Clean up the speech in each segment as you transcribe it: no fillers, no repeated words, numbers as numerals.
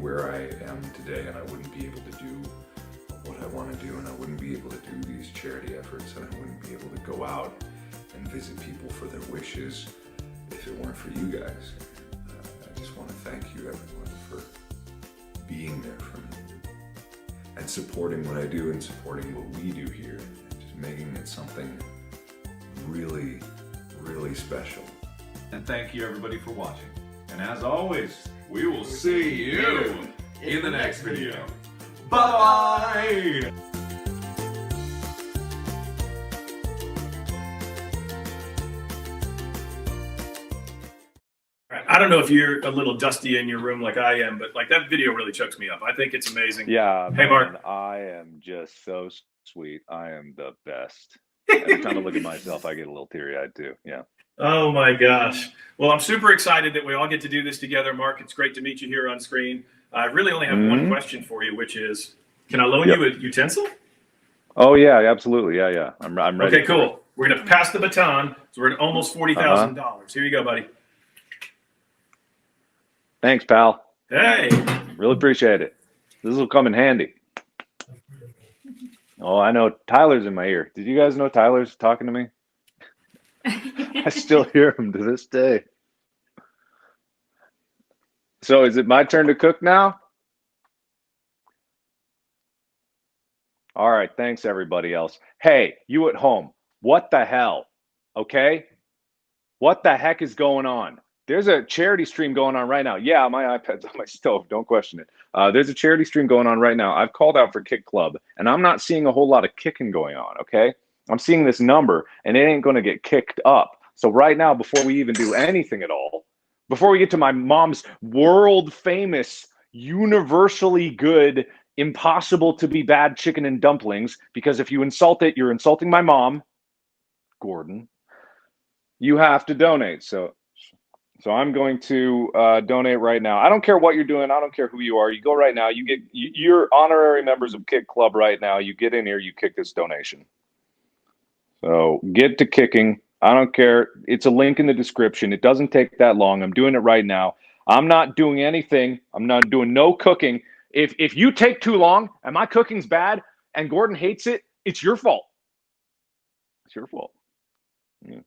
where I am today, and I wouldn't be able to do what I want to do, and I wouldn't be able to do these charity efforts, and I wouldn't be able to go out and visit people for their wishes if it weren't for you guys. I just want to thank you, everyone, for being there for me and supporting what I do and supporting what we do here, and just making it something really, really special. And thank you, everybody, for watching. And as always, we will see you in the next video. Bye-bye! I don't know if you're a little dusty in your room like I am, but like that video really chokes me up. I think it's amazing. Yeah. Hey, man, Mark. I am just so sweet. I am the best. Every time I look at myself, I get a little teary-eyed too. Yeah. Oh my gosh. Well, I'm super excited that we all get to do this together, Mark. It's great to meet you here on screen. I really only have one question for you, which is, can I loan you a utensil? Oh yeah, absolutely. Yeah. I'm ready. Okay, cool. We're gonna pass the baton. So we're at almost $40,000. Here you go, buddy. Thanks, pal. Hey. Really appreciate it. This will come in handy. Oh, I know Tyler's in my ear. Did you guys know Tyler's talking to me? I still hear him to this day. So is it my turn to cook now? All right, thanks everybody else. Hey, you at home, what the hell? Okay? What the heck is going on? There's a charity stream going on right now. Yeah, my iPad's on my stove. Don't question it. There's a charity stream going on right now. I've called out for Kick Club, and I'm not seeing a whole lot of kicking going on, okay? I'm seeing this number, and it ain't going to get kicked up. So right now, before we even do anything at all, before we get to my mom's world-famous, universally good, impossible-to-be-bad chicken and dumplings, because if you insult it, you're insulting my mom, Gordon, you have to donate. So I'm going to donate right now. I don't care what you're doing. I don't care who you are. You go right now. You're honorary members of Kick Club right now. You get in here. You kick this donation. So get to kicking. I don't care. It's a link in the description. It doesn't take that long. I'm doing it right now. I'm not doing anything. I'm not doing no cooking. If you take too long and my cooking's bad and Gordon hates it, it's your fault. It's your fault. Yeah.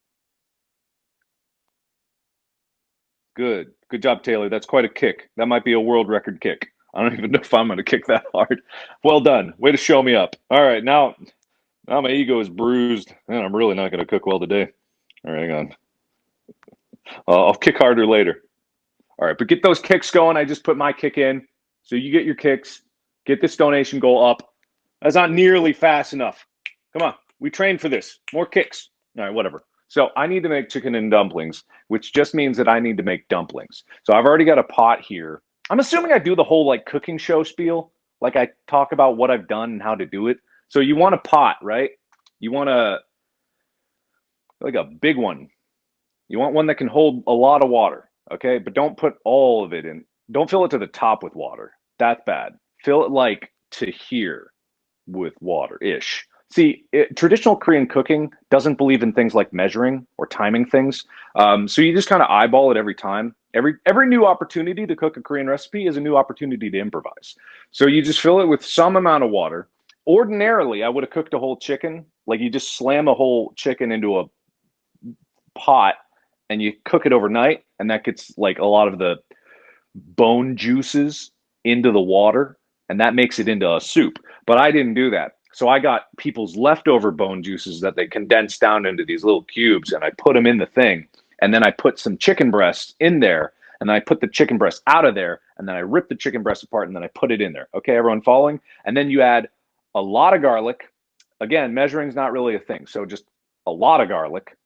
Good job, Taylor. That's quite a kick. That might be a world record kick. I don't even know if I'm going to kick that hard. Well done. Way to show me up. All right, now my ego is bruised, and I'm really not going to cook well today. All right, hang on. I'll kick harder later. All right, but get those kicks going. I just put my kick in, so you get your kicks. Get this donation goal up. That's not nearly fast enough. Come on, we trained for this. More kicks. All right, whatever. So I need to make chicken and dumplings, which just means that I need to make dumplings. So I've already got a pot here. I'm assuming I do the whole like cooking show spiel. Like I talk about what I've done and how to do it. So you want a pot, right? You want like a big one. You want one that can hold a lot of water, okay? But don't put all of it in. Don't fill it to the top with water. That's bad. Fill it like to here with water-ish. See, traditional Korean cooking doesn't believe in things like measuring or timing things. So you just kind of eyeball it every time. Every new opportunity to cook a Korean recipe is a new opportunity to improvise. So you just fill it with some amount of water. Ordinarily, I would have cooked a whole chicken. Like you just slam a whole chicken into a pot and you cook it overnight. And that gets like a lot of the bone juices into the water. And that makes it into a soup. But I didn't do that. So I got people's leftover bone juices that they condensed down into these little cubes, and I put them in the thing. And then I put some chicken breasts in there, and then I put the chicken breast out of there, and then I ripped the chicken breast apart, and then I put it in there. Okay, everyone following? And then you add a lot of garlic. Again, measuring's not really a thing. So just a lot of garlic,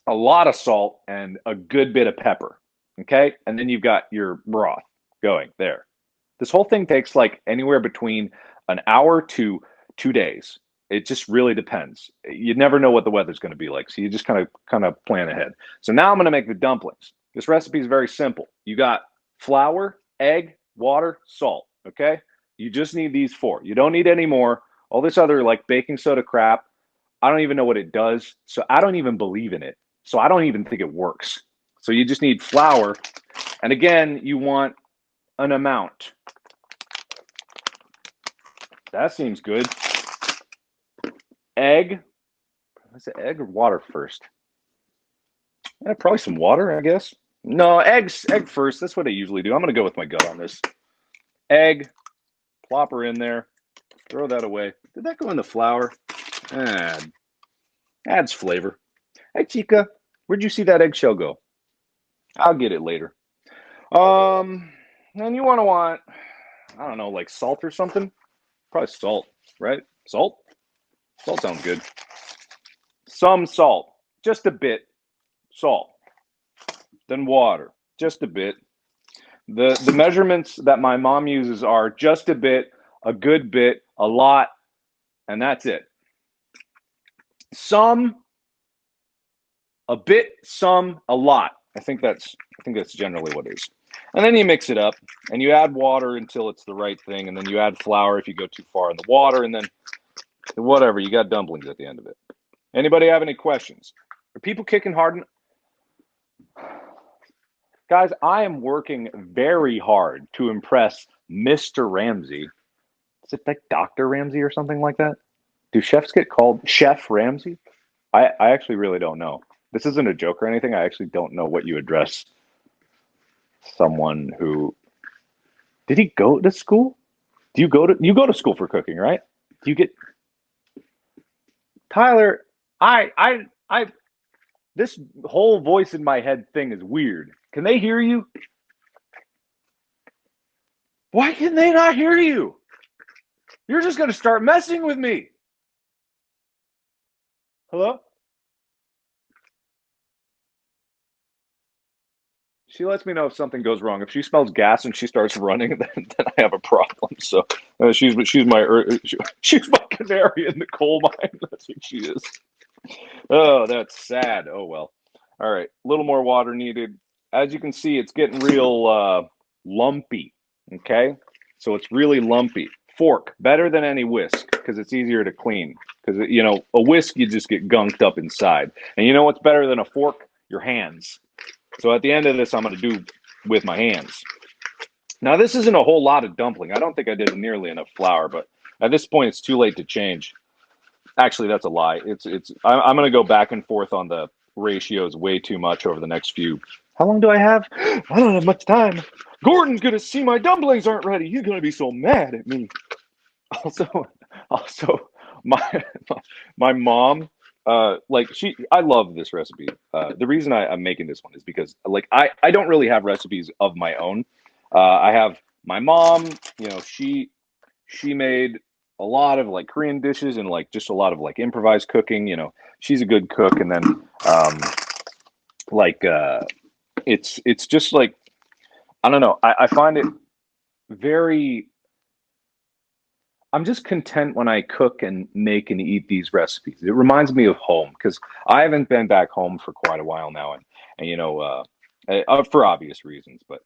a lot of salt, and a good bit of pepper. Okay, and then you've got your broth going there. This whole thing takes like anywhere between an hour to 2 days. It just really depends. You never know what the weather's going to be like, so you just kind of plan ahead. So now I'm going to make the dumplings. This recipe is very simple. You got flour, egg, water, salt. Okay, you just need these 4. You don't need any more. All this other like baking soda crap, I don't even know what it does, so I don't even believe in it. So I don't even think it works. So you just need flour, and again, you want an amount. That seems good. Egg. Is it egg or water first? Yeah, probably some water, I guess. No, egg first. That's what I usually do. I'm going to go with my gut on this. Egg. Plop her in there. Throw that away. Did that go in the flour? Adds flavor. Hey, Chica, where'd you see that eggshell go? I'll get it later. And you want, I don't know, like salt or something? Probably salt, right? Salt? Salt sounds good. Some salt. Just a bit. Salt. Then water. Just a bit. The measurements that my mom uses are just a bit, a good bit, a lot, and that's it. Some, a bit, some, a lot. I think that's generally what it is. And then you mix it up and you add water until it's the right thing, and then you add flour if you go too far in the water, and then whatever, you got dumplings at the end of it. Anybody have any questions? Are people kicking hard? Guys, I am working very hard to impress Mr. Ramsay. Is it like Dr. Ramsay or something like that? Do chefs get called Chef Ramsay? I actually really don't know. This isn't a joke or anything. I actually don't know what you address someone who... Did he go to school? You go to school for cooking, right? Do you get... Tyler, this whole voice in my head thing is weird. Can they hear you? Why can they not hear you? You're just going to start messing with me. Hello? She lets me know if something goes wrong. If she smells gas and she starts running, then I have a problem. So she's my canary in the coal mine. That's what she is. Oh, that's sad. Oh well. All right, a little more water needed. As you can see, it's getting real lumpy. Okay, so it's really lumpy. Fork, better than any whisk because it's easier to clean. Because a whisk you just get gunked up inside. And you know what's better than a fork? Your hands. So at the end of this, I'm going to do with my hands. Now, this isn't a whole lot of dumpling. I don't think I did nearly enough flour, but at this point, it's too late to change. Actually, that's a lie. I'm going to go back and forth on the ratios way too much over the next few. How long do I have? I don't have much time. Gordon's going to see my dumplings aren't ready. He's going to be so mad at me. Also, my mom, I love this recipe. The reason I'm making this one is because I don't really have recipes of my own. I have my mom, she made a lot of Korean dishes and just a lot of improvised cooking. She's a good cook. And then it's just I don't know. I find it very... I'm just content when I cook and make and eat these recipes. It reminds me of home because I haven't been back home for quite a while now, and for obvious reasons. But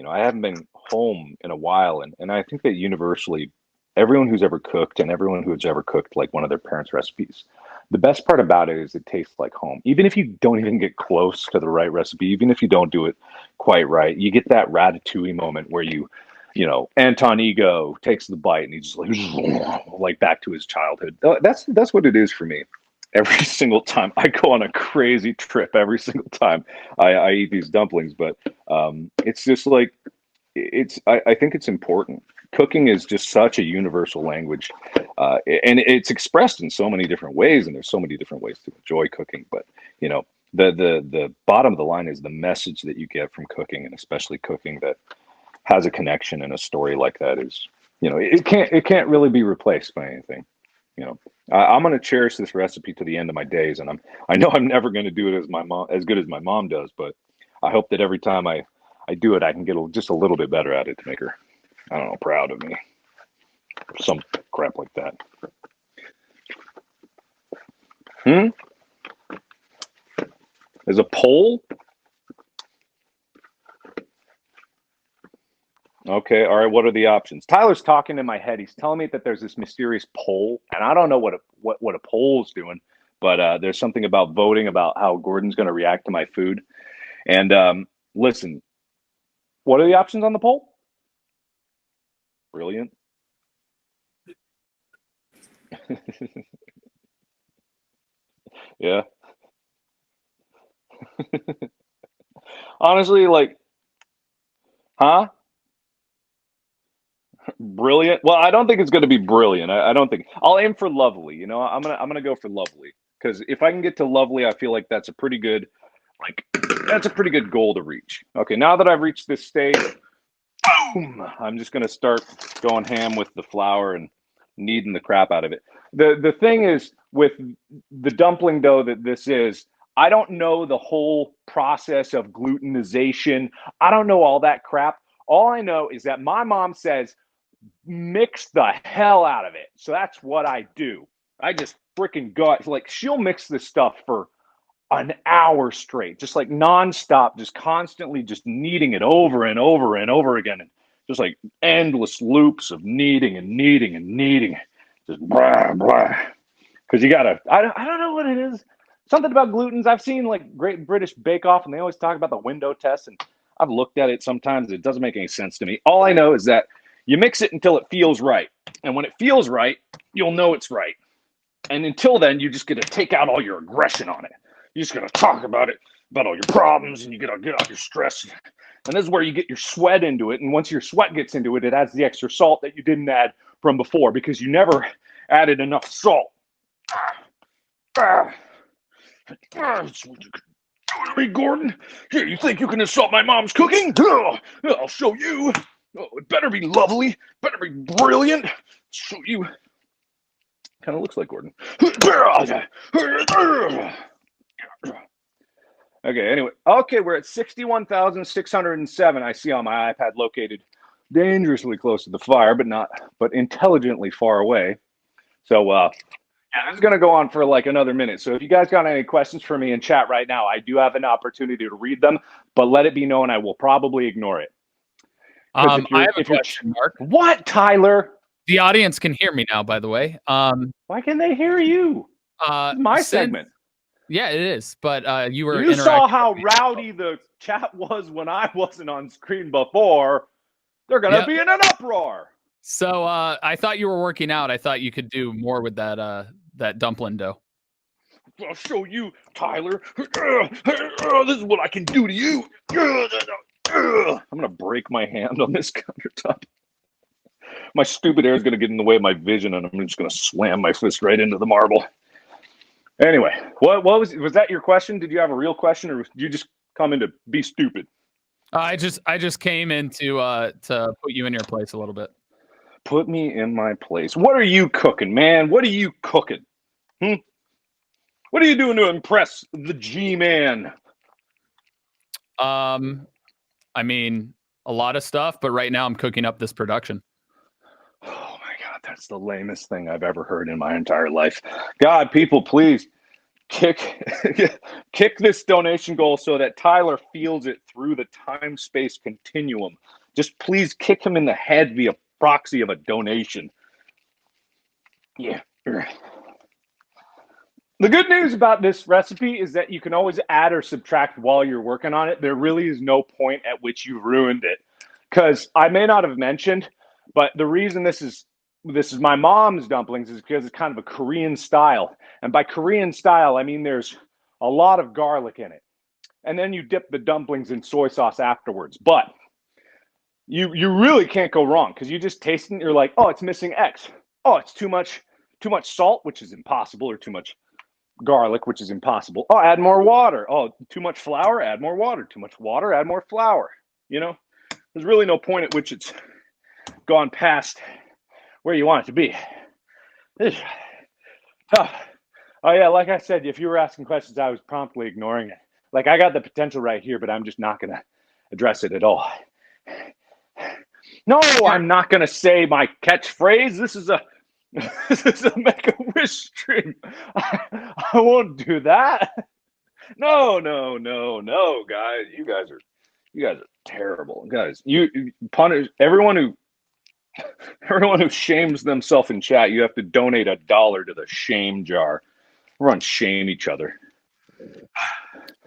I haven't been home in a while, and I think that universally, everyone who's ever cooked and everyone who's ever cooked one of their parents' recipes, the best part about it is it tastes like home. Even if you don't even get close to the right recipe, even if you don't do it quite right, you get that ratatouille moment where Anton Ego takes the bite and he's just back to his childhood. That's what it is for me. Every single time I go on a crazy trip, every single time I eat these dumplings, but it's just I think it's important. Cooking is just such a universal language, and it's expressed in so many different ways, and there's so many different ways to enjoy cooking. But the bottom of the line is the message that you get from cooking, and especially cooking that has a connection and a story like that is, it can't really be replaced by anything. I'm going to cherish this recipe to the end of my days, and I know I'm never going to do it as good as my mom does, but I hope that every time I do it, I can get just a little bit better at it to make her, I don't know, proud of me. Some crap like that. There's a poll? Okay, all right, what are the options? Tyler's talking in my head. He's telling me that there's this mysterious poll, and I don't know what a poll is doing, but there's something about voting about how Gordon's going to react to my food. And listen, what are the options on the poll? brilliant. Yeah. Honestly, like, huh? Brilliant. Well, I don't think it's going to be brilliant. I don't think I'll aim for lovely. You know, I'm gonna go for lovely because if I can get to lovely, I feel like that's a pretty good, like, that's a pretty good goal to reach. Okay, now that I've reached this stage, boom! I'm just gonna start going ham with the flour and kneading the crap out of it. The thing is with the dumpling dough that this is, I don't know the whole process of glutenization. I don't know all that crap. All I know is that my mom says mix the hell out of it. So that's what I do. I just freaking go, like, she'll mix this stuff for an hour straight, just like nonstop, just constantly just kneading it over and over and over again. And just like endless loops of kneading and kneading and kneading. Just blah, blah. Because you gotta, I don't know what it is. Something about glutens. I've seen like Great British Bake Off and they always talk about the window test. And I've looked at it sometimes. It doesn't make any sense to me. All I know is that you mix it until it feels right. And when it feels right, you'll know it's right. And until then, you just get to take out all your aggression on it. You just got to talk about it, about all your problems, and you got to get out your stress. And this is where you get your sweat into it. And once your sweat gets into it, it adds the extra salt that you didn't add from before because you never added enough salt. That's what you can do to me, Gordon. Here, you think you can insult my mom's cooking? I'll show you. Oh, it better be lovely. Better be brilliant. Show you. Kind of looks like Gordon. Okay, anyway. Okay, we're at 61,607. I see on my iPad located dangerously close to the fire, but intelligently far away. So, yeah, this is going to go on for like another minute. So if you guys got any questions for me in chat right now, I do have an opportunity to read them, but let it be known I will probably ignore it. I have a question, Mark. What, Tyler? The audience can hear me now, by the way. Why can they hear you? My segment. Yeah, it is. But you were. You saw how rowdy the chat was when I wasn't on screen before. They're gonna be in an uproar. So I thought you were working out. I thought you could do more with that dumpling dough. I'll show you, Tyler. This is what I can do to you. I'm gonna break my hand on this countertop. My stupid hair is gonna get in the way of my vision, and I'm just gonna slam my fist right into the marble. Anyway, what was that your question? Did you have a real question, or did you just come in to be stupid? I just came in to put you in your place a little bit. Put me in my place. What are you cooking, man? What are you cooking? What are you doing to impress the G-man? I mean, a lot of stuff, but right now I'm cooking up this production. Oh my God, that's the lamest thing I've ever heard in my entire life. God, people, please kick this donation goal so that Tyler feels it through the time-space continuum. Just please kick him in the head via proxy of a donation. Yeah. The good news about this recipe is that you can always add or subtract while you're working on it. There really is no point at which you ruined it. Because I may not have mentioned, but the reason this is my mom's dumplings is because it's kind of a Korean style. And by Korean style, I mean there's a lot of garlic in it. And then you dip the dumplings in soy sauce afterwards. But you really can't go wrong because you just taste it and you're like, oh, it's missing X. Oh, it's too much salt, which is impossible, or too much garlic, which is impossible. Oh, add more water. Oh, too much flour, add more water. Too much water, add more flour. You know, there's really no point at which it's gone past where you want it to be. Oh yeah, like I said, if you were asking questions, I was promptly ignoring it. Like, I got the potential right here, but I'm just not going to address it at all. No, I'm not going to say my catchphrase. This is a Make-A-Wish stream. I won't do that. No, guys. You guys are terrible, guys. You punish everyone who shames themselves in chat. You have to donate $1 to the shame jar. Everyone shame each other.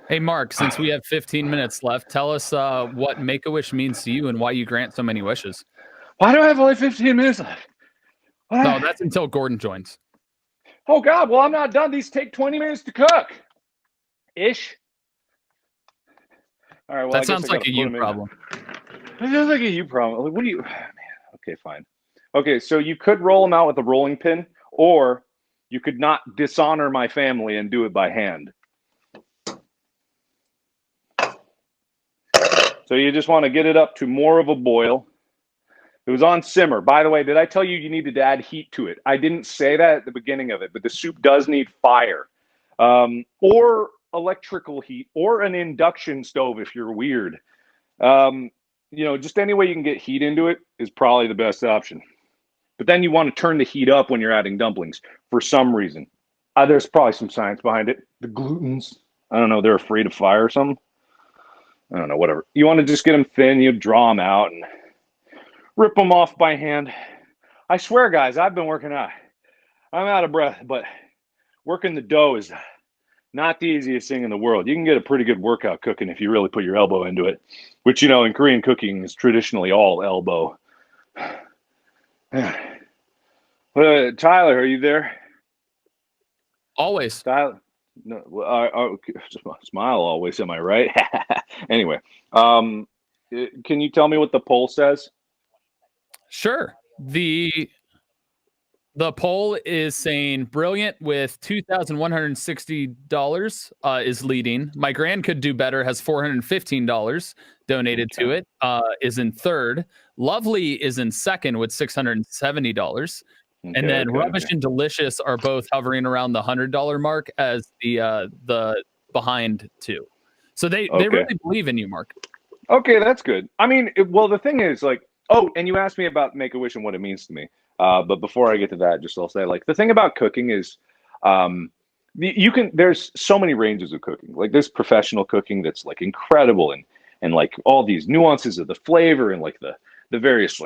Hey, Mark, since we have 15 minutes left, tell us what Make-A-Wish means to you and why you grant so many wishes. Why do I have only 15 minutes left? Why? No, that's until Gordon joins. Oh God! Well, I'm not done. These take 20 minutes to cook. Ish. All right. Well, That sounds like a you problem. It sounds like a you problem. What do you? Man. Okay, fine. Okay, so you could roll them out with a rolling pin, or you could not dishonor my family and do it by hand. So you just want to get it up to more of a boil. It was on simmer. By the way, did I tell you needed to add heat to it? I didn't say that at the beginning of it, but the soup does need fire, or electrical heat, or an induction stove if you're weird. Just any way you can get heat into it is probably the best option. But then you want to turn the heat up when you're adding dumplings for some reason. There's probably some science behind it. The glutens, I don't know, they're afraid of fire or something. I don't know, whatever. You want to just get them thin, you draw them out and rip them off by hand. I swear, guys, I've been working out. I'm out of breath, but working the dough is not the easiest thing in the world. You can get a pretty good workout cooking if you really put your elbow into it, which, in Korean cooking is traditionally all elbow. Tyler, are you there? Always. Tyler, no, smile always. Am I right? Anyway, can you tell me what the poll says? Sure. The poll is saying brilliant with $2,160 is leading. My grand could do better, has $415 donated to it, is in third. Lovely is in second with $670. And then Rubbish and Delicious are both hovering around the $100 mark as the behind two. So they really believe in you, Mark. Okay, that's good. I mean, the thing is, and you asked me about Make-A-Wish and what it means to me. But before I get to that, I'll say, the thing about cooking is, there's so many ranges of cooking. Like, there's professional cooking that's incredible and all these nuances of the flavor and the various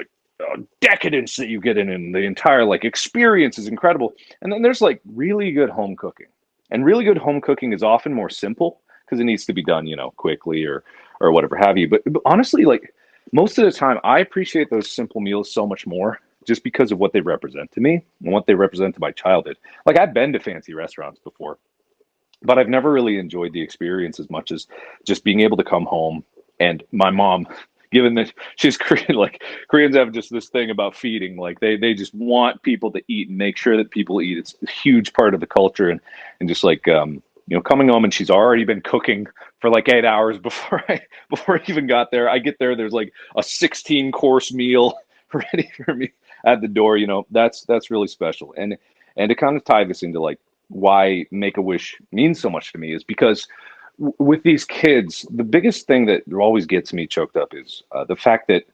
decadence that you get in the entire experience is incredible. And then there's really good home cooking, and really good home cooking is often more simple because it needs to be done, quickly or whatever have you. But honestly, most of the time, I appreciate those simple meals so much more just because of what they represent to me and what they represent to my childhood. I've been to fancy restaurants before, but I've never really enjoyed the experience as much as just being able to come home and my mom, given that she's Korean, Koreans have just this thing about feeding. They just want people to eat and make sure that people eat. It's a huge part of the culture. And just coming home and she's already been cooking for 8 hours before I even got there. I get there, there's a 16-course meal ready for me at the door. That's really special. And to kind of tie this into why Make-A-Wish means so much to me is because with these kids, the biggest thing that always gets me choked up is the fact that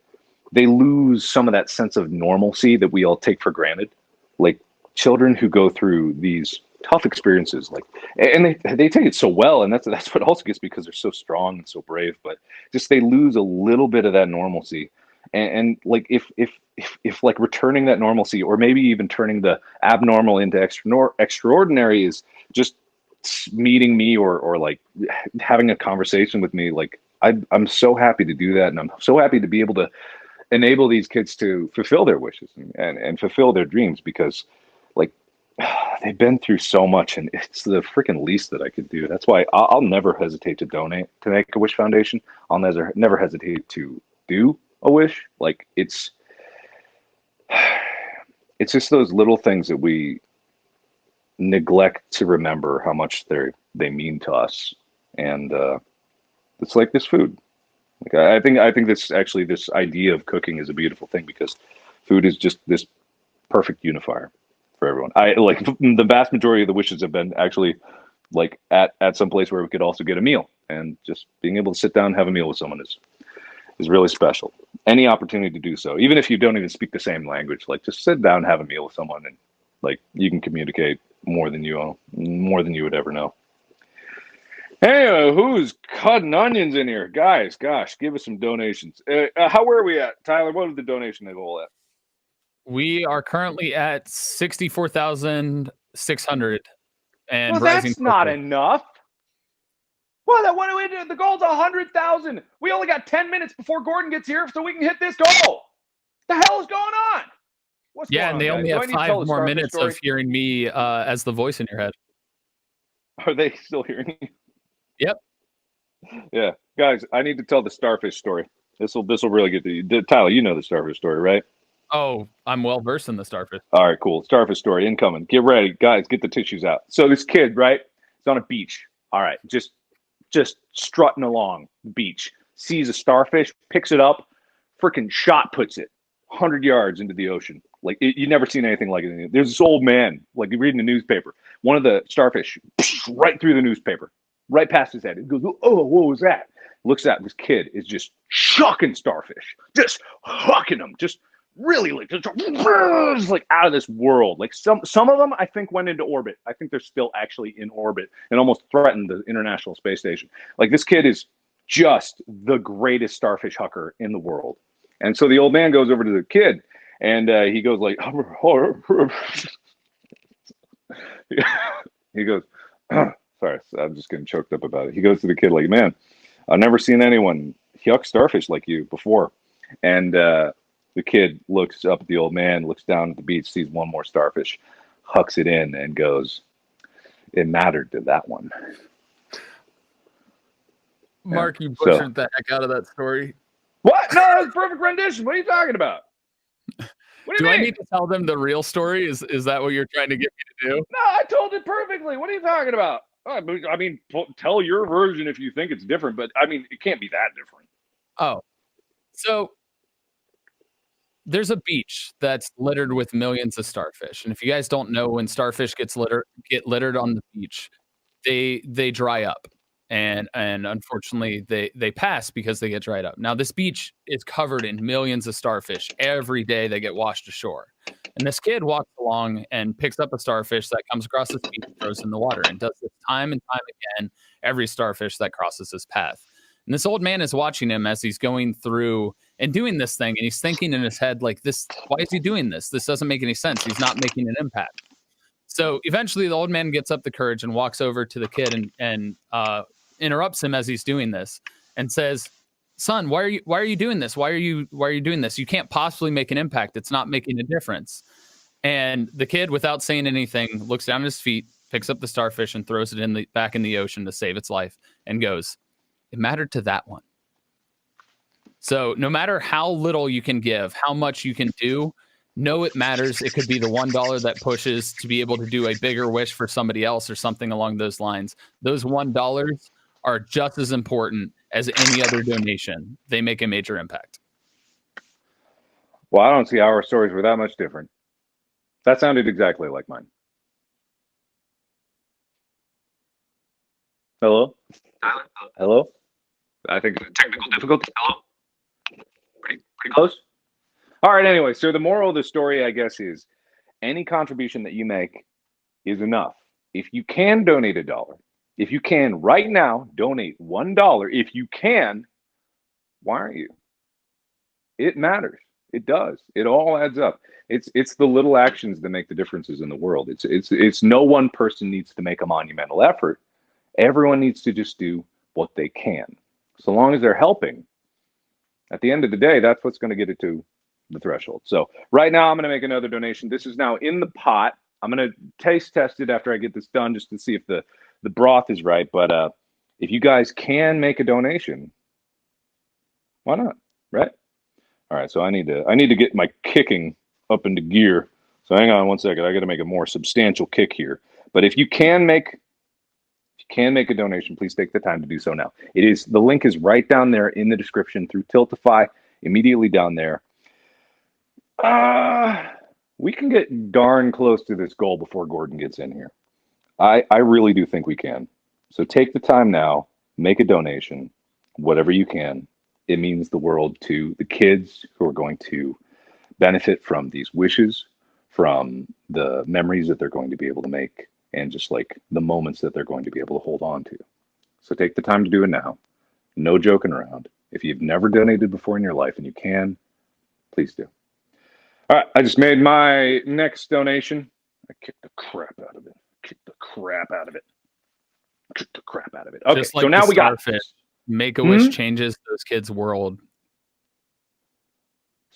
they lose some of that sense of normalcy that we all take for granted. Children who go through these tough experiences, and they take it so well, and that's what also gets me, because they're so strong and so brave, but just they lose a little bit of that normalcy. And if returning that normalcy, or maybe even turning the abnormal into extraordinary, is just meeting me or having a conversation with me, I'm so happy to do that, and I'm so happy to be able to enable these kids to fulfill their wishes and fulfill their dreams, because they've been through so much, and it's the freaking least that I could do. That's why I'll never hesitate to donate to Make-A-Wish Foundation. I'll never hesitate to do a wish. It's just those little things that we neglect to remember how much they mean to us. And it's like this food. I think this idea of cooking is a beautiful thing, because food is just this perfect unifier for everyone. The vast majority of the wishes have been actually at some place where we could also get a meal, and just being able to sit down and have a meal with someone is really special. Any opportunity to do so, even if you don't even speak the same language, just sit down and have a meal with someone, and you can communicate more than you would ever know. Hey, who's cutting onions in here? Guys, gosh, give us some donations. Where are we at? Tyler, what is the donation level at? We are currently at 64,600 and well, rising. That's not enough. What do we do? The goal's 100,000. We only got 10 minutes before Gordon gets here, so we can hit this goal. The hell is going on? What's Yeah, going and on, they guys? only Do I have need to 5 tell the more starfish minutes story? of hearing me as the voice in your head. Are they still hearing you? Yep. Yeah, guys, I need to tell the starfish story. This will really get to you. Tyler, you know the starfish story, right? Oh, I'm well versed in the starfish. All right, cool. Starfish story incoming. Get ready, guys. Get the tissues out. So this kid, right? He's on a beach. All right, just strutting along the beach. Sees a starfish, picks it up, freaking shot puts it 100 yards into the ocean. Like you never seen anything like it. There's this old man, like reading the newspaper. One of the starfish, right through the newspaper, right past his head. He goes, "Oh, what was that?" Looks at this kid is just chucking starfish, just hucking them, just really like just like out of this world. Like some of them I think went into orbit. I think they're still actually in orbit and almost threatened the International Space Station. Like this kid is just the greatest starfish hucker in the world. And so the old man goes over to the kid and he goes like he goes sorry, I'm just getting choked up about it. He goes to the kid like, "Man, I've never seen anyone yuck starfish like you before." And the kid looks up at the old man, looks down at the beach, sees one more starfish, hucks it in, and goes, "It mattered to that one." Mark, you butchered the heck out of that story. What? No, that was a perfect rendition. What are you talking about? What do you mean? I need to tell them the real story? Is that what you're trying to get me to do? No, I told it perfectly. What are you talking about? I mean, tell your version if you think it's different, but I mean, it can't be that different. Oh, so there's a beach that's littered with millions of starfish, and if you guys don't know, when starfish get littered on the beach, they dry up, and unfortunately they pass because they get dried up. Now this beach is covered in millions of starfish. Every day they get washed ashore, and this kid walks along and picks up a starfish that comes across his beach, throws in the water, and does this time and time again. Every starfish that crosses his path. And this old man is watching him as he's going through and doing this thing. And he's thinking in his head, like, why is he doing this? This doesn't make any sense. He's not making an impact. So eventually the old man gets up the courage and walks over to the kid and interrupts him as he's doing this and says, "Son, why are you doing this? Why are you doing this? You can't possibly make an impact. It's not making a difference." And the kid, without saying anything, looks down at his feet, picks up the starfish and throws it back in the ocean to save its life and goes, "It mattered to that one." So no matter how little you can give, how much you can do, know it matters. It could be the $1 that pushes to be able to do a bigger wish for somebody else or something along those lines. Those $1 are just as important as any other donation. They make a major impact. Well, I don't see how our stories were that much different. That sounded exactly like mine. Hello? Hello? I think technical difficulty. Hello? Pretty close? All right, anyway, so the moral of the story, I guess, is any contribution that you make is enough. If you can donate $1, if you can right now donate $1, if you can, why aren't you? It matters. It does. It all adds up. It's the little actions that make the differences in the world. It's no one person needs to make a monumental effort. Everyone needs to just do what they can. So long as they're helping, at the end of the day, that's what's going to get it to the threshold. So right now I'm going to make another donation. This is now in the pot. I'm going to taste test it after I get this done just to see if the broth is right. But if you guys can make a donation, why not? Right? All right. So I need to get my kicking up into gear. So hang on one second. I got to make a more substantial kick here. But if you can make a donation, please take the time to do so now. The link is right down there in the description through Tiltify, immediately down there. We can get darn close to this goal before Gordon gets in here. I really do think we can. So take the time now, make a donation, whatever you can. It means the world to the kids who are going to benefit from these wishes, from the memories that they're going to be able to make, and just like the moments that they're going to be able to hold on to. So take the time to do it now. No joking around. If you've never donated before in your life and you can, please do. All right, I just made my next donation. I kicked the crap out of it. Okay, Just like so now we got Make-A-Wish changes those kids' world.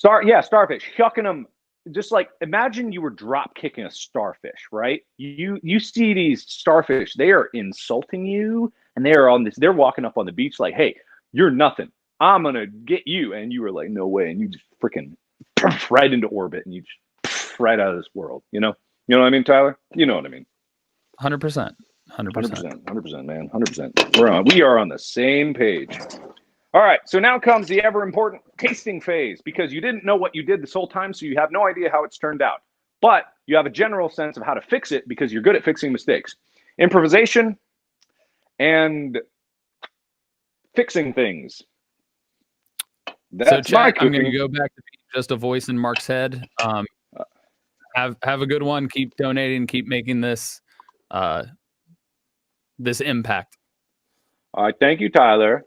Starfish, shucking them. Just like imagine you were drop kicking a starfish, right? You see these starfish, they are insulting you, and they're walking up on the beach like, hey, you're nothing. I'm gonna get you. And you were like, no way, and you just freaking right into orbit and you just right out of this world, you know? You know what I mean, Tyler? You know what I mean. 100%. 100%, man. 100%. We are on the same page. All right, so now comes the ever important tasting phase, because you didn't know what you did this whole time, so you have no idea how it's turned out. But you have a general sense of how to fix it because you're good at fixing mistakes. Improvisation and fixing things. So chat, I'm going to go back to being just a voice in Mark's head. Have a good one. Keep donating. Keep making this this impact. All right, thank you, Tyler.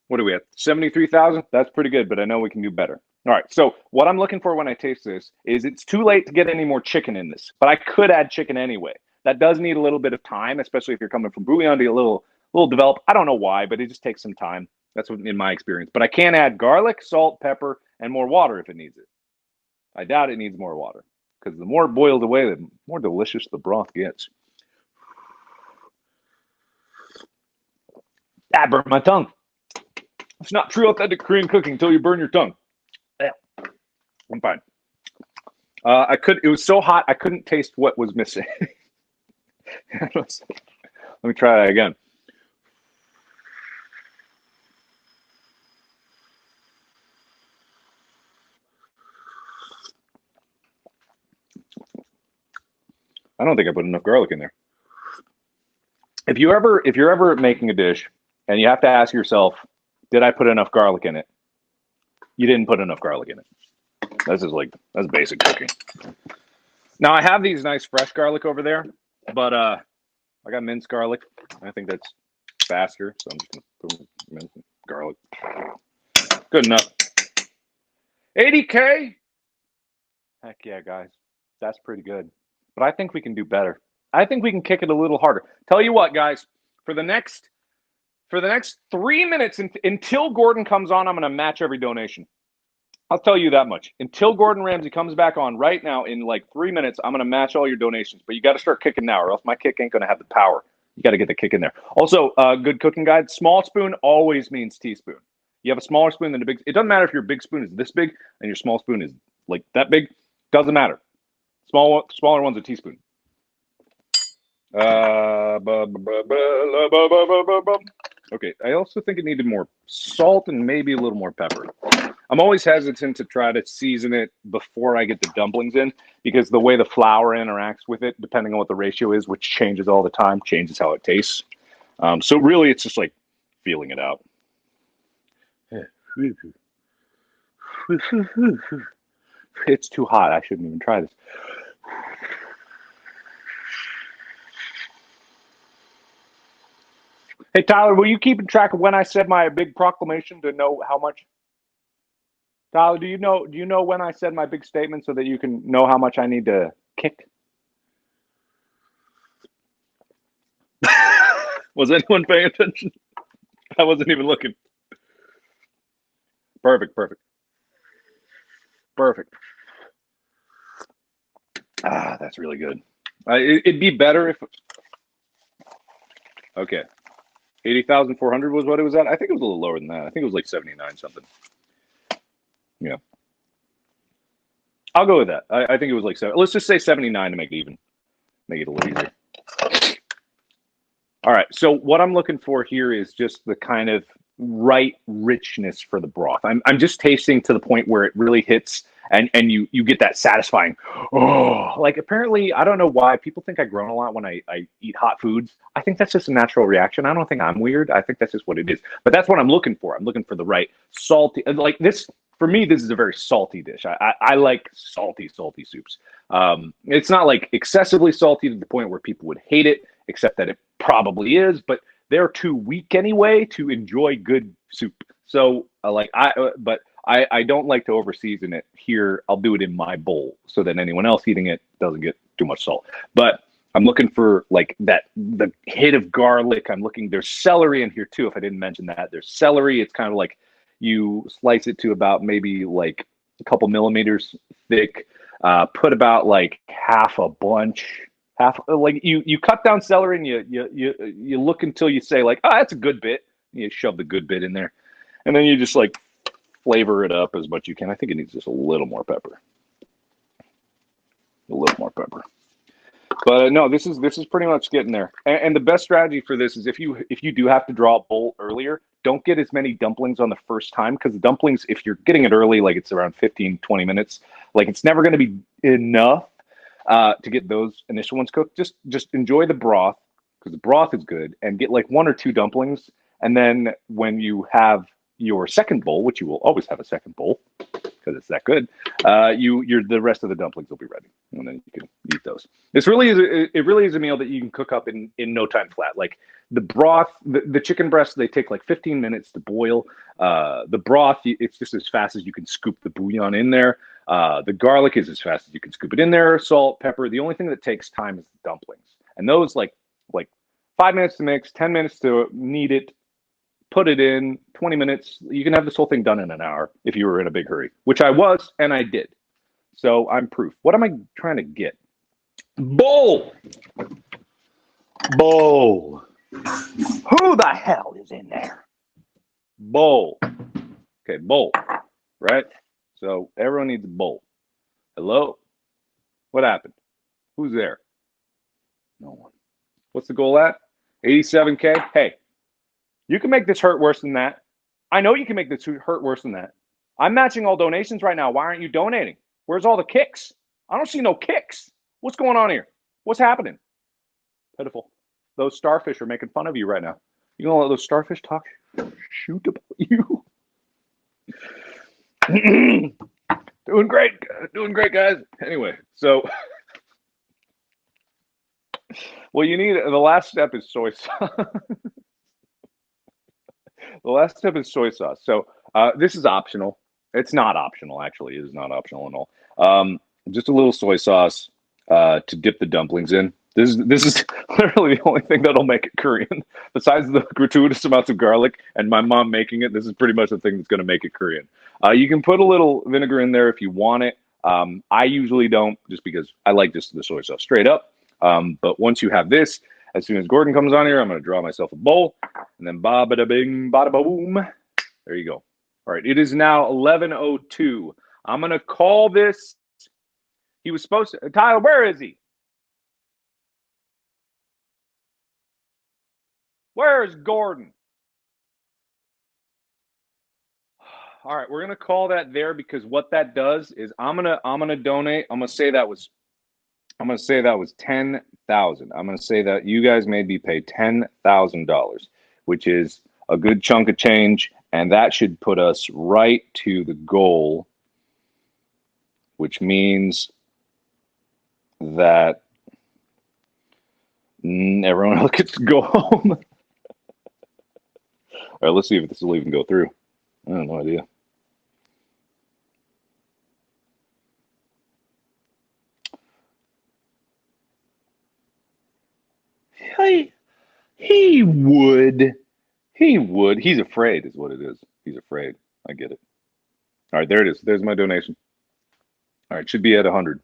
What are we at? 73,000? That's pretty good, but I know we can do better. All right, so what I'm looking for when I taste this is it's too late to get any more chicken in this, but I could add chicken anyway. That does need a little bit of time, especially if you're coming from bouillon to a little develop. I don't know why, but it just takes some time. That's what, in my experience. But I can add garlic, salt, pepper, and more water if it needs it. I doubt it needs more water, because the more it boils away, the more delicious the broth gets. That burnt my tongue. It's not true authentic Korean cooking until you burn your tongue. Yeah, I'm fine. It was so hot I couldn't taste what was missing. Let me try that again. I don't think I put enough garlic in there. If you're ever making a dish and you have to ask yourself, did I put enough garlic in it? You didn't put enough garlic in it. That's basic cooking. Now I have these nice fresh garlic over there, but I got minced garlic. I think that's faster, so I'm just gonna put minced garlic. Good enough. 80K? Heck yeah, guys. That's pretty good. But I think we can do better. I think we can kick it a little harder. Tell you what, guys, for the next 3 minutes until Gordon comes on, I'm going to match every donation. I'll tell you that much. Until Gordon Ramsay comes back on right now, in like 3 minutes, I'm going to match all your donations. But you got to start kicking now, or else my kick ain't going to have the power. You got to get the kick in there. Also, good cooking guide. Small spoon always means teaspoon. You have a smaller spoon than a big. It doesn't matter if your big spoon is this big and your small spoon is like that big. Doesn't matter. Smaller one's a teaspoon. Okay, I also think it needed more salt and maybe a little more pepper. I'm always hesitant to try to season it before I get the dumplings in, because the way the flour interacts with it, depending on what the ratio is, which changes all the time, changes how it tastes. So really, it's just like feeling it out. It's too hot. I shouldn't even try this. Hey, Tyler, were you keeping track of when I said my big proclamation to know how much? Tyler, do you know when I said my big statement so that you can know how much I need to kick? Was anyone paying attention? I wasn't even looking. Perfect. Ah, that's really good. It'd be better if... Okay. 80,400 was what it was at. I think it was a little lower than that. I think it was like 79 something. Yeah. I'll go with that. I think it was like 7. Let's just say 79 to make it even. Make it a little easier. All right. So what I'm looking for here is just the kind of right richness for the broth. I'm just tasting to the point where it really hits and you get that satisfying, oh, like apparently, I don't know why people think I groan a lot when I eat hot foods. I think that's just a natural reaction. I don't think I'm weird. I think that's just what it is. But that's what I'm looking for. I'm looking for the right salty, like this, for me, this is a very salty dish. I like salty soups. It's not like excessively salty to the point where people would hate it, except that it probably is, but they're too weak anyway to enjoy good soup. So but I don't like to over season it here. I'll do it in my bowl so that anyone else eating it doesn't get too much salt. But I'm looking for like the hit of garlic. There's celery in here too. If I didn't mention that, there's celery. It's kind of like, You slice it to about maybe like a couple millimeters thick. Put about like half a bunch, like you cut down celery and you look until you say like, oh, that's a good bit. You shove the good bit in there, and then you just like flavor it up as much as you can. I think it needs just a little more pepper. A little more pepper. But no, this is pretty much getting there. And the best strategy for this is if you do have to draw a bowl earlier, don't get as many dumplings on the first time, because the dumplings, if you're getting it early, like it's around 15, 20 minutes, like it's never going to be enough to get those initial ones cooked. Just enjoy the broth, because the broth is good, and get like 1 or 2 dumplings. And then when you have your second bowl, which you will always have a second bowl because it's that good, the rest of the dumplings will be ready, and then you can eat those. It really is a meal that you can cook up in no time flat. Like the broth, the chicken breasts, they take like 15 minutes to boil. The broth, it's just as fast as you can scoop the bouillon in there. The garlic is as fast as you can scoop it in there. Salt, pepper. The only thing that takes time is the dumplings, and those like 5 minutes to mix, 10 minutes to knead it. Put it in 20 minutes. You can have this whole thing done in an hour if you were in a big hurry, which I was, and I did. So I'm proof. What am I trying to get? Bowl. Bowl. Who the hell is in there? Bowl. Okay, bowl. Right? So everyone needs a bowl. Hello? What happened? Who's there? No one. What's the goal at? 87K? Hey. You can make this hurt worse than that. I know you can make this hurt worse than that. I'm matching all donations right now. Why aren't you donating? Where's all the kicks? I don't see no kicks. What's going on here? What's happening? Pitiful. Those starfish are making fun of you right now. You gonna let those starfish talk shoot about you? Doing great, guys. Anyway, so well, you need the last step is soy sauce. The last step is soy sauce. So this is optional. It's not optional, actually. It is not optional at all. Just a little soy sauce to dip the dumplings in. This is literally the only thing that'll make it Korean. Besides the gratuitous amounts of garlic and my mom making it, this is pretty much the thing that's going to make it Korean. You can put a little vinegar in there if you want it. I usually don't, just because I like just the soy sauce straight up. But once you have this, as soon as Gordon comes on here, I'm going to draw myself a bowl, and then bada bing, bada boom. There you go. All right, it is now 11:02. I'm going to call this. He was supposed to. Tyler, where is he? Where is Gordon? All right, we're going to call that there, because what that does is I'm going to donate. I'm going to say that was 10,000. I'm going to say that you guys made me pay $10,000, which is a good chunk of change, and that should put us right to the goal, which means that everyone else gets to go home. All right, let's see if this will even go through. I have no idea. He would. He's afraid, is what it is. He's afraid. I get it. All right, there it is. There's my donation. All right, should be at 100.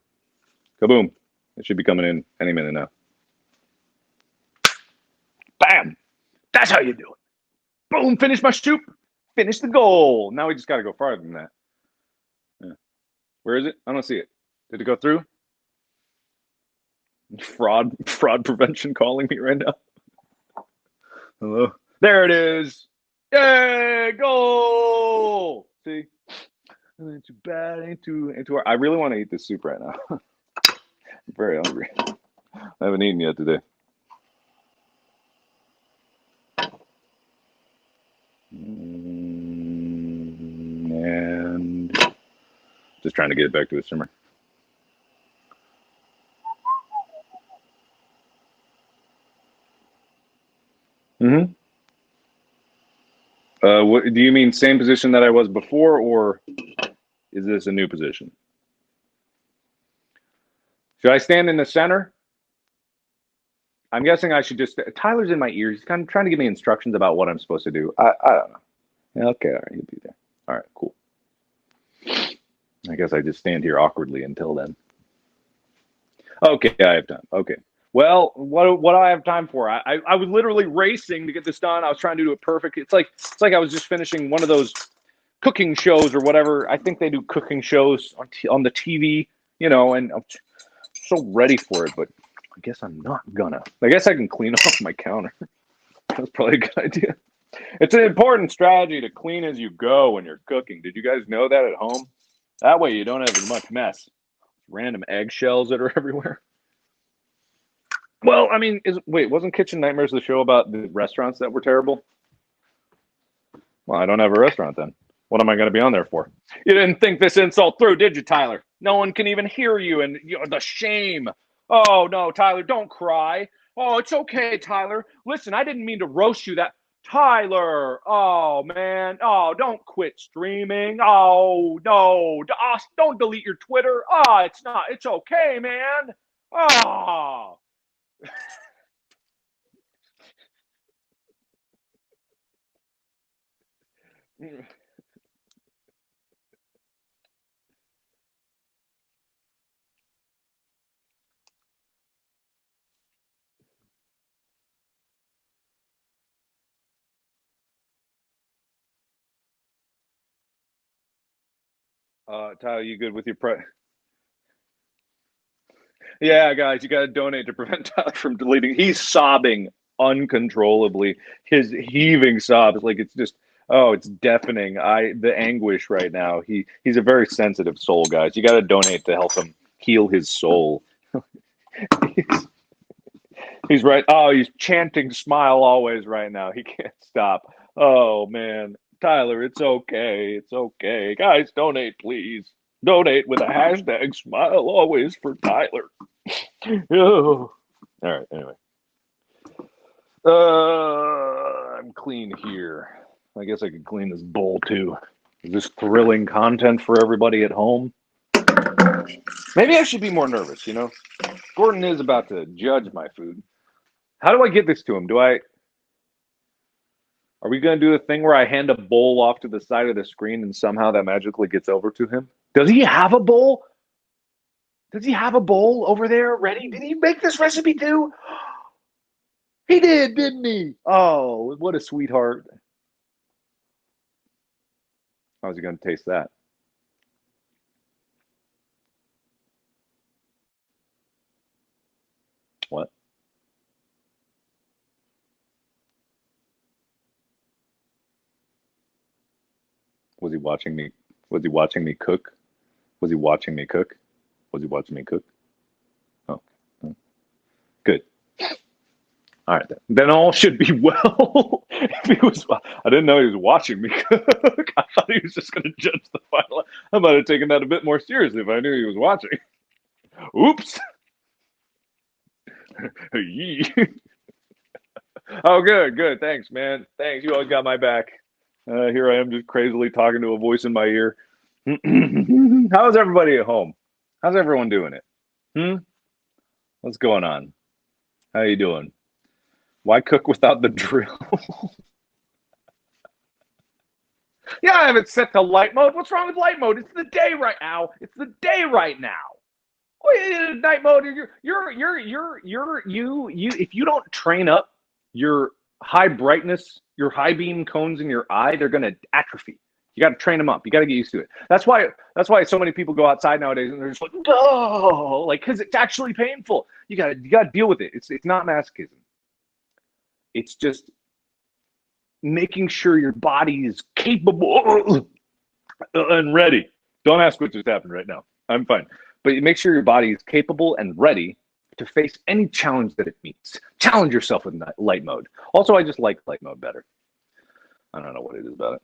Kaboom. It should be coming in any minute now. Bam. That's how you do it. Boom. Finish my shoot. Finish the goal. Now we just got to go farther than that. Yeah. Where is it? I don't see it. Did it go through? Fraud prevention calling me right now. Hello. There it is. Yay! Goal. See, ain't too bad. Ain't too. I really want to eat this soup right now. I'm very hungry. I haven't eaten yet today. And just trying to get it back to a simmer. Mm-hmm. What do you mean? Same position that I was before, or is this a new position? Should I stand in the center? I'm guessing I should just. Tyler's in my ears. He's kind of trying to give me instructions about what I'm supposed to do. I don't know. Yeah, okay, all right, he'll be there. All right, cool. I guess I just stand here awkwardly until then. Okay, I have time. Okay. Well, what do I have time for? I was literally racing to get this done. I was trying to do it perfect. It's like I was just finishing one of those cooking shows or whatever. I think they do cooking shows on the TV, you know, and I'm so ready for it, but I guess I'm not gonna. I guess I can clean off my counter. That's probably a good idea. It's an important strategy to clean as you go when you're cooking. Did you guys know that at home? That way you don't have as much mess. Random eggshells that are everywhere. Well, I mean, wasn't Kitchen Nightmares the show about the restaurants that were terrible? Well, I don't have a restaurant then. What am I going to be on there for? You didn't think this insult through, did you, Tyler? No one can even hear you, and the shame. Oh, no, Tyler, don't cry. Oh, it's okay, Tyler. Listen, I didn't mean to roast you that. Tyler, oh, man. Oh, don't quit streaming. Oh, no. Don't delete your Twitter. Oh, it's okay, man. Oh. Tyler, you good with your Yeah, guys, you got to donate to prevent Tyler from deleting. He's sobbing uncontrollably. His heaving sobs, like it's just, oh, it's deafening. The anguish right now. He's a very sensitive soul, guys. You got to donate to help him heal his soul. He's right. Oh, he's chanting "Smile Always" right now. He can't stop. Oh man, Tyler, it's okay. It's okay, guys. Donate, please. Donate with a hashtag "Smile Always" for Tyler. Oh. All right. Anyway, I'm clean here. I guess I could clean this bowl too. Is this thrilling content for everybody at home? Maybe I should be more nervous. You know, Gordon is about to judge my food. How do I get this to him? Are we going to do the thing where I hand a bowl off to the side of the screen and somehow that magically gets over to him? Does he have a bowl? Does he have a bowl over there ready? Did he make this recipe too? He did, didn't he? Oh, what a sweetheart. How's he going to taste that? What? Was he watching me? Was he watching me cook? Was he watching me cook? Was he watching me cook? Oh, good. All right, then all should be well. If he was, I didn't know he was watching me cook. I thought he was just going to judge the final. I might have taken that a bit more seriously if I knew he was watching. Oops. Oh, good. Thanks, man. Thanks. You always got my back. Here I am just crazily talking to a voice in my ear. How's everybody at home? How's everyone doing it? What's going on? How you doing? Why cook without the drill? Yeah, I have it set to light mode. What's wrong with light mode? It's the day right now. It's the day right now. Oh, night mode. If you don't train up your high brightness, your high beam cones in your eye, they're gonna atrophy. You got to train them up. You got to get used to it. That's why so many people go outside nowadays and they're just like, oh, like because it's actually painful. You got to deal with it. It's not masochism. It's just making sure your body is capable and ready. Don't ask what just happened right now. I'm fine. But make sure your body is capable and ready to face any challenge that it meets. Challenge yourself with light mode. Also, I just like light mode better. I don't know what it is about it.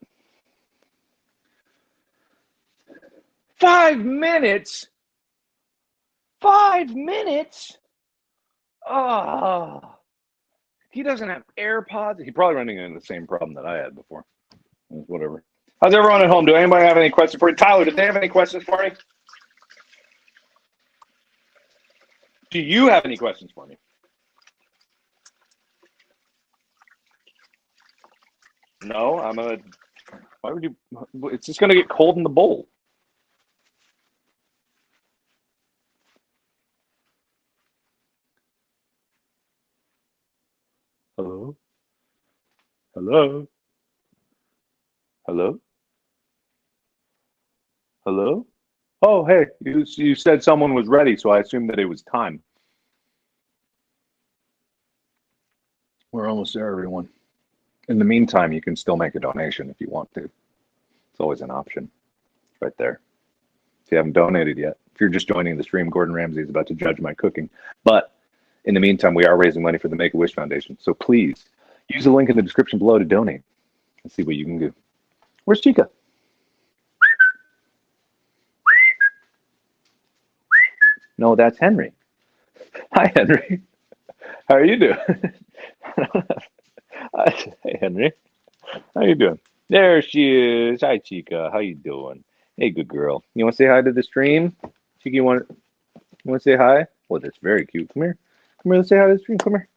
5 minutes? 5 minutes? Oh. He doesn't have AirPods. He's probably running into the same problem that I had before. Whatever. How's everyone at home? Do anybody have any questions for you? Tyler, do they have any questions for me? Do you have any questions for me? No, I'm going to Why would you? It's just gonna get cold in the bowl. Hello? Hello? Hello? Hello? Oh, hey, you said someone was ready, so I assumed that it was time. We're almost there, everyone. In the meantime, you can still make a donation if you want to. It's always an option right there. If you haven't donated yet, if you're just joining the stream, Gordon Ramsay is about to judge my cooking. But in the meantime, we are raising money for the Make-A-Wish Foundation. So please use the link in the description below to donate and see what you can do. Where's Chica? No, that's Henry. Hi, Henry. How are you doing? Hey, Henry. How you doing? There she is. Hi, Chica. How you doing? Hey, good girl. You want to say hi to the stream? Chica, you want to say hi? Well, that's very cute. Come here. Come here. Let's say hi to the stream. Come here.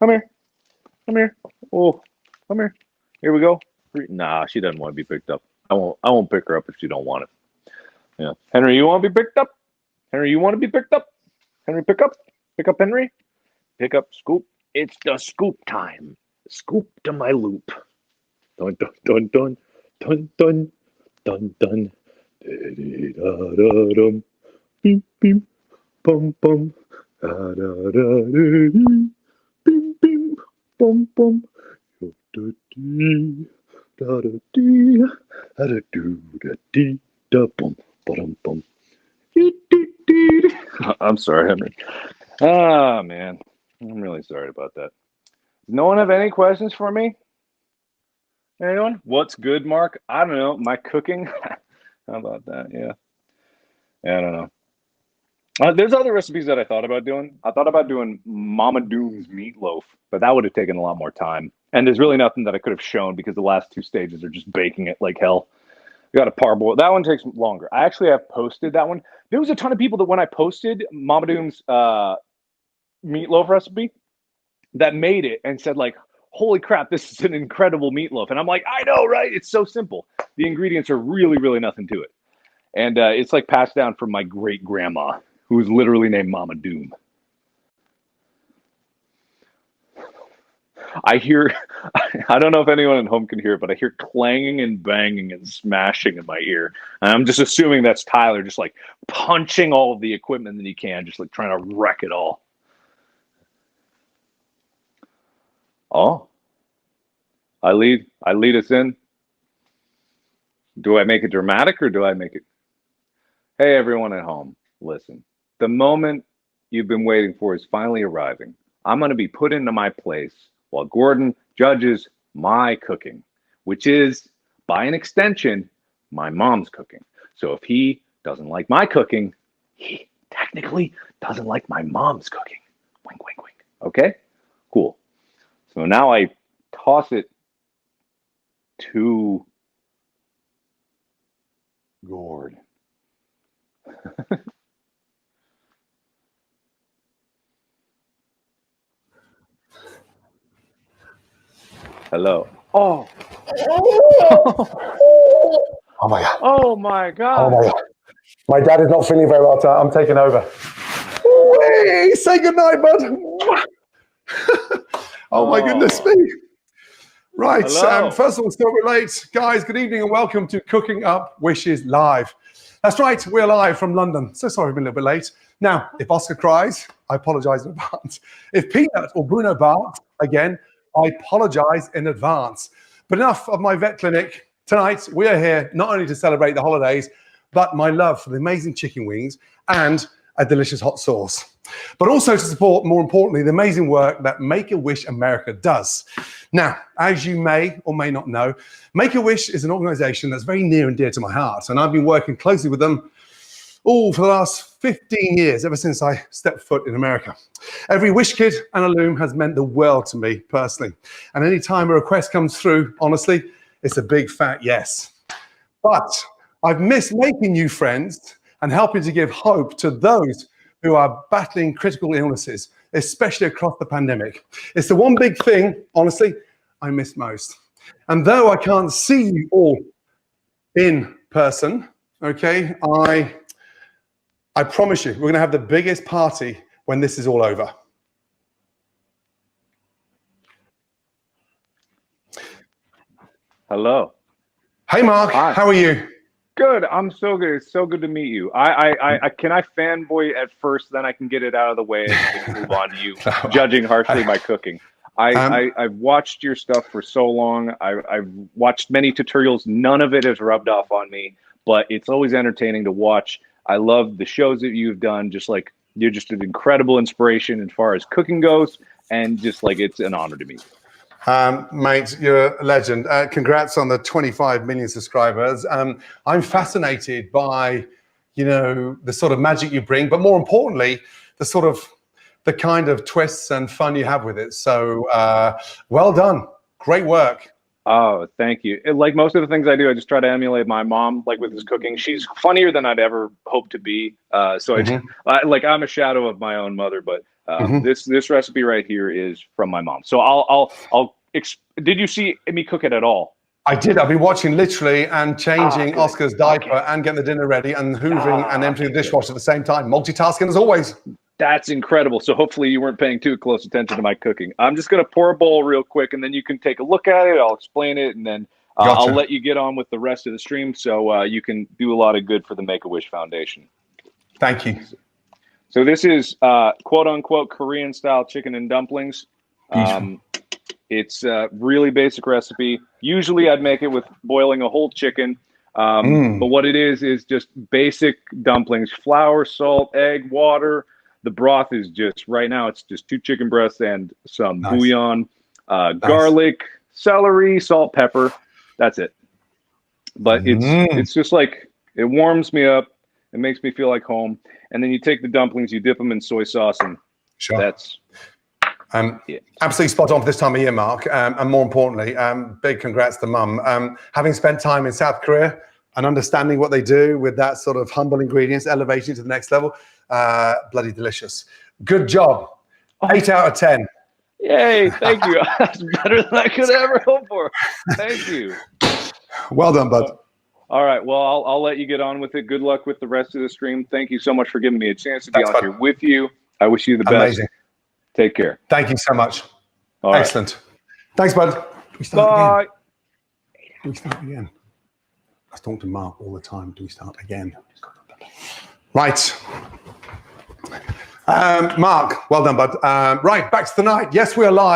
Come here. Come here. Oh, come here. Here we go. Nah, she doesn't want to be picked up. I won't pick her up if she don't want it. Yeah. Henry, you want to be picked up? Henry, you want to be picked up? Henry, pick up. Pick up, Henry. Pick up, Scoop. It's the Scoop time. Scoop to my loop. Dun dun dun dun dun dun dun dun. Da-dee-da-da-dum. Beep beep. Bum bum. Da-da-da-da-dee. Beep beep. Bum bum. Da-dee. Da-da-dee. Da-da-doo. Da-dee. Da-bum. Ba-dum bum. I'm sorry, Henry. Ah, man. I'm really sorry about that. Does no one have any questions for me? Anyone? What's good, Mark? I don't know. My cooking? How about that? Yeah. I don't know. There's other recipes that I thought about doing. I thought about doing Mama Doom's meatloaf, but that would have taken a lot more time. And there's really nothing that I could have shown because the last two stages are just baking it like hell. We got a parboil. That one takes longer. I actually have posted that one. There was a ton of people that when I posted Mama Doom's meatloaf recipe that made it and said like, holy crap, this is an incredible meatloaf. And I'm like, I know, right? It's so simple. The ingredients are really, really nothing to it. And it's like passed down from my great grandma, who was literally named Mama Doom. I hear, I don't know if anyone at home can hear it, but I hear clanging and banging and smashing in my ear. And I'm just assuming that's Tyler just like punching all of the equipment that he can, just like trying to wreck it all. Oh, I lead us in. Do I make it dramatic or do I make it? Hey, everyone at home, listen. The moment you've been waiting for is finally arriving. I'm going to be put into my place while Gordon judges my cooking, which is, by an extension, my mom's cooking. So if he doesn't like my cooking, he technically doesn't like my mom's cooking. Wink, wink, wink. Okay? Cool. So now I toss it to Gordon. Hello. Oh. Oh my God. Oh my God. Oh my God. My dad is not feeling very well, so I'm taking over. Hey, say goodnight, bud. Oh my goodness me. Right, first of all, still late. Guys, good evening and welcome to Cooking Up Wishes Live. That's right, we're live from London. So sorry I've been a little bit late. Now, if Oscar cries, I apologize in advance. If Peanut or Bruno barks, again, I apologize in advance. But enough of my vet clinic. Tonight, we are here not only to celebrate the holidays, but my love for the amazing chicken wings and a delicious hot sauce. But also to support, more importantly, the amazing work that Make-A-Wish America does. Now, as you may or may not know, Make-A-Wish is an organization that's very near and dear to my heart. And I've been working closely with them for the last 15 years, ever since I stepped foot in America. Every wish kit and a loom has meant the world to me personally. And any time a request comes through, honestly, it's a big fat yes. But I've missed making new friends and helping to give hope to those who are battling critical illnesses, especially across the pandemic. It's the one big thing, honestly, I miss most. And though I can't see you all in person, okay, I promise you, we're going to have the biggest party when this is all over. Hello. Hey, Mark. Hi. How are you? Good. I'm so good. It's so good to meet you. I can I fanboy at first, then I can get it out of the way and move on to you judging harshly my cooking. I've watched your stuff for so long. I've watched many tutorials. None of it has rubbed off on me, but it's always entertaining to watch. I love the shows that you've done. Just like you're just an incredible inspiration as far as cooking goes, and just like it's an honor to meet you. Mate, you're a legend. Congrats on the 25 million subscribers. I'm fascinated by, you know, the sort of magic you bring, but more importantly, the kind of twists and fun you have with it. So well done. Great work. Oh, thank you. Like most of the things I do, I just try to emulate my mom, like with this cooking. She's funnier than I'd ever hoped to be. So I'm a shadow of my own mother, but this recipe right here is from my mom. So did you see me cook it at all? I did. I've been watching literally and changing Oscar's diaper and getting the dinner ready and hoovering and emptying the dishwasher at the same time. Multitasking as always. That's incredible. So hopefully you weren't paying too close attention to my cooking. I'm just going to pour a bowl real quick, and then you can take a look at it. I'll explain it, and then I'll let you get on with the rest of the stream so you can do a lot of good for the Make-A-Wish Foundation. Thank you. So this is quote-unquote Korean-style chicken and dumplings. It's a really basic recipe. Usually I'd make it with boiling a whole chicken. But what it is just basic dumplings, flour, salt, egg, water. The broth is just, right now, it's just 2 chicken breasts and some bouillon, garlic, celery, salt, pepper. That's it. But it's just like, it warms me up. It makes me feel like home. And then you take the dumplings, you dip them in soy sauce, and that's... Absolutely spot on for this time of year, Mark. And more importantly, big congrats to Mum. Having spent time in South Korea and understanding what they do with that sort of humble ingredients, elevating it to the next level, bloody delicious. Good job. 8 out of 10. Yay, thank you. That's better than I could ever hope for. Thank you. Well done, bud. All right, well, I'll let you get on with it. Good luck with the rest of the stream. Thank you so much for giving me a chance to be on here with you. I wish you the best. Amazing. Take care. Thank you so much. All right. Excellent. Thanks, bud. Do we start again? Do we start again? I talk to Mark all the time. Do we start again? Right. Mark, well done, bud. Right, back to the night. Yes, we are live.